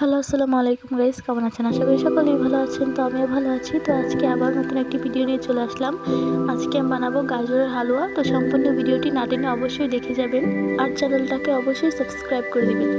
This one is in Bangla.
হ্যালো, আসসালামু আলাইকুম গাইস, কেমন আছেন? আশা করি সকলেই ভালো আছেন। তো আমিও ভালো আছি। তো আজকে আবার নতুন একটি ভিডিও নিয়ে চলে আসলাম। আজকে আমি বানাবো গাজরের হালুয়া। তো সম্পূর্ণ ভিডিওটি না টেনে অবশ্যই দেখে যাবেন আর চ্যানেলটাকে অবশ্যই সাবস্ক্রাইব করে দিবেন।